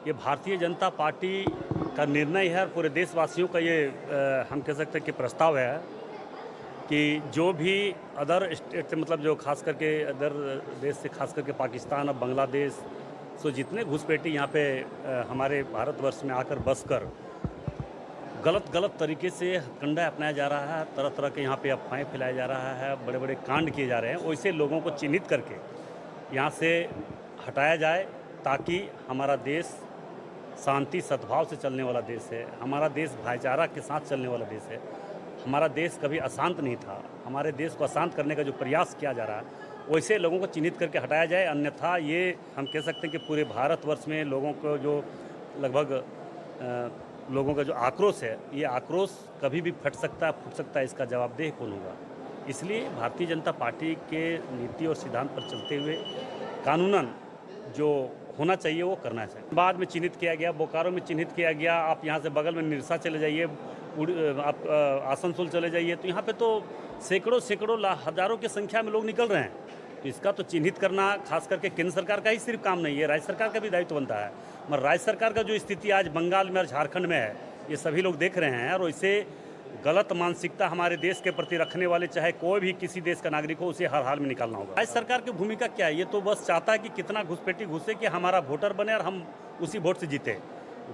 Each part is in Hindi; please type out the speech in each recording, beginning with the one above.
ये भारतीय जनता पार्टी का निर्णय है और पूरे देशवासियों का ये हम कह सकते हैं कि प्रस्ताव है कि जो भी अदर स्टेट से मतलब जो खास करके अदर देश से खास करके पाकिस्तान और बांग्लादेश सो जितने घुसपैठी यहाँ पे हमारे भारतवर्ष में आकर बसकर गलत तरीके से हथकंडा अपनाया जा रहा है, तरह तरह के यहाँ पे अफवाहें फैलाया जा रहा है, बड़े बड़े कांड किए जा रहे हैं, वैसे लोगों को चिन्हित करके यहाँ से हटाया जाए ताकि हमारा देश शांति सद्भाव से चलने वाला देश है, हमारा देश भाईचारा के साथ चलने वाला देश है। हमारा देश कभी अशांत नहीं था। हमारे देश को अशांत करने का जो प्रयास किया जा रहा है वैसे लोगों को चिन्हित करके हटाया जाए, अन्यथा ये हम कह सकते हैं कि पूरे भारतवर्ष में लोगों को जो लगभग लोगों का जो आक्रोश है, ये आक्रोश कभी भी फट सकता है, इसका जवाबदेह कौन होगा। इसलिए भारतीय जनता पार्टी के नीति और सिद्धांत पर चलते हुए कानूनन जो होना चाहिए वो करना चाहिए। बाद में चिन्हित किया गया, बोकारो में चिन्हित किया गया, आप यहाँ से बगल में निरसा चले जाइए, आप आसनसोल चले जाइए, तो यहाँ पे तो सैकड़ों हज़ारों की संख्या में लोग निकल रहे हैं। तो इसका तो चिन्हित करना खास करके केंद्र सरकार का ही सिर्फ काम नहीं है, राज्य सरकार का भी दायित्व बनता है। मगर राज्य सरकार का जो स्थिति आज बंगाल में और झारखंड में है, ये सभी लोग देख रहे हैं। और इससे गलत मानसिकता हमारे देश के प्रति रखने वाले चाहे कोई भी किसी देश का नागरिक हो, उसे हर हाल में निकालना होगा। राज्य सरकार की भूमिका क्या है? ये तो बस चाहता है कि कितना घुसपैठी घुसे कि हमारा वोटर बने और हम उसी वोट से जीते।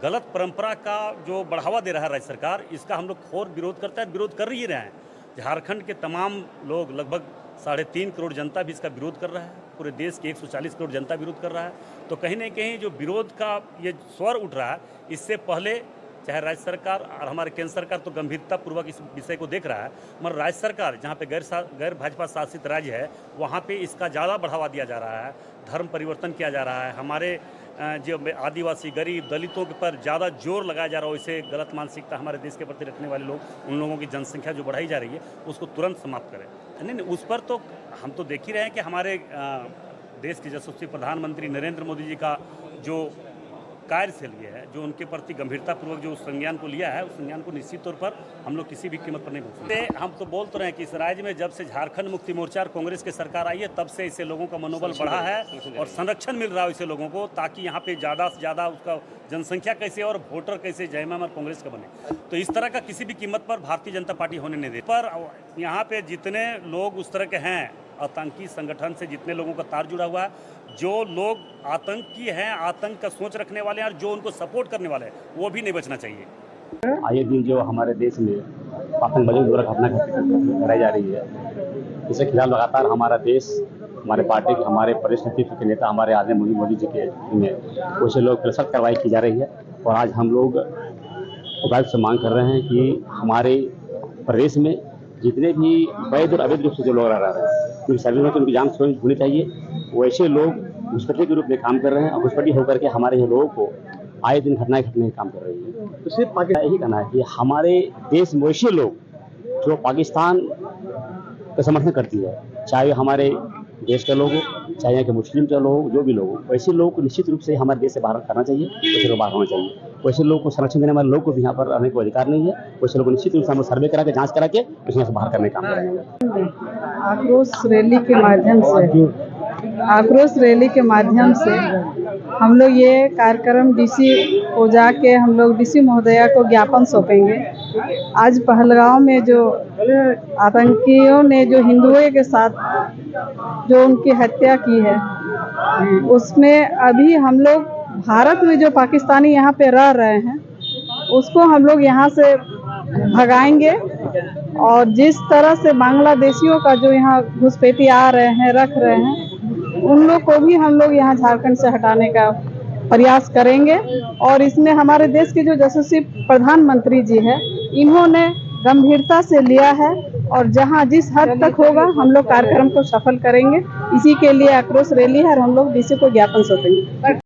गलत परंपरा का जो बढ़ावा दे रहा है राज्य सरकार, इसका हम लोग घोर विरोध करते हैं, विरोध कर ही रहे हैं। झारखंड के तमाम लोग, लगभग 3.5 करोड़ जनता भी इसका विरोध कर रहा है, पूरे देश के 140 करोड़ जनता विरोध कर रहा है। तो कहीं ना कहीं जो विरोध का ये स्वर उठ रहा है, इससे पहले चाहे राज्य सरकार और हमारे केंद्र सरकार तो गंभीरतापूर्वक इस विषय को देख रहा है, मगर राज्य सरकार जहाँ पे गैर भाजपा शासित राज्य है, वहाँ पे इसका ज़्यादा बढ़ावा दिया जा रहा है, धर्म परिवर्तन किया जा रहा है, हमारे जो आदिवासी गरीब दलितों के पर ज़्यादा जोर लगाया जा रहा है। वैसे गलत मानसिकता हमारे देश के प्रति रखने वाले लोग, उन लोगों की जनसंख्या जो बढ़ाई जा रही है, उसको तुरंत समाप्त करें। नहीं, उस पर तो हम तो देख ही रहे हैं कि हमारे देश के यशस्वी प्रधानमंत्री नरेंद्र मोदी जी का जो कार्यशैली है, जो उनके प्रति गंभीरतापूर्वक जो उस संज्ञान को लिया है, उस संज्ञान को निश्चित तौर पर हम लोग किसी भी कीमत पर नहीं भूल सकते। हम तो बोल तो रहे हैं कि इस राज्य में जब से झारखंड मुक्ति मोर्चा और कांग्रेस की सरकार आई है, तब से इससे लोगों का मनोबल बढ़ा है और संरक्षण मिल रहा है इसे लोगों को, ताकि यहाँ पे ज़्यादा से ज़्यादा उसका जनसंख्या कैसे और वोटर कैसे जयमाम और कांग्रेस का बने। तो इस तरह का किसी भी कीमत पर भारतीय जनता पार्टी होने नहीं दे। पर यहाँ पे जितने लोग उस तरह के हैं, आतंकी संगठन से जितने लोगों का तार जुड़ा हुआ है, जो लोग आतंकी हैं, आतंक का सोच रखने वाले हैं और जो उनको सपोर्ट करने वाले हैं, वो भी नहीं बचना चाहिए। आए दिन जो हमारे देश में आतंकवादियों द्वारा घटना कराई जा रही है, इसके खिलाफ लगातार हमारा देश, हमारे पार्टी के, हमारे प्रदेश नेतृत्व के नेता, हमारे आदरणीय मोदी जी के में वैसे लोग पर सख्त कार्रवाई की जा रही है। और आज हम लोग उपायुक्त से मांग कर रहे हैं कि हमारे प्रदेश में जितने भी वैध और अवैध रूप से जो लोग रह रहे हैं, उनकी सर्विस में उनकी जांच होनी चाहिए। वैसे लोग घुसपैठी के रूप में काम कर रहे हैं और घुसपैठी होकर के हमारे यहाँ लोगों को आए दिन घटनाएं घटने का काम कर रही है। तो सिर्फ पाकिस्तान यही कहना है कि हमारे देश में वैसे लोग जो पाकिस्तान का समर्थन करती है, चाहे हमारे देश के लोग हो, चाहे यहाँ के मुस्लिम के लोग, जो भी लोग हो, वैसे लोगों को निश्चित रूप से हमारे देश से बाहर करना चाहिए, वैसे लोग बाहर होना चाहिए। वैसे लोगों को संरक्षण देने वाले लोग को भी यहाँ पर रहने का अधिकार नहीं है। वैसे लोगों को निश्चित रूप से हम सर्वे करा के, जांच करा के उसे यहाँ से बाहर करने का काम करेंगे। आक्रोश रैली के माध्यम से हम लोग ये कार्यक्रम डीसी को जाके हम लोग डीसी महोदया को ज्ञापन सौंपेंगे। आज पहलगांव में जो आतंकियों ने जो हिंदुओं के साथ जो उनकी हत्या की है, उसमें अभी हम लोग भारत में जो पाकिस्तानी यहाँ पे रह रहे हैं, उसको हम लोग यहाँ से भगाएंगे। और जिस तरह से बांग्लादेशियों का जो यहाँ घुसपैठी आ रहे हैं, रख रहे हैं, उन लोग को भी हम लोग यहाँ झारखंड से हटाने का प्रयास करेंगे। और इसमें हमारे देश के जो यशस्वी प्रधानमंत्री जी हैं, इन्होंने गंभीरता से लिया है और जहाँ जिस हद तक होगा हम लोग कार्यक्रम को सफल करेंगे। इसी के लिए आक्रोश रैली है और हम लोग डीसी को ज्ञापन सौंपेंगे।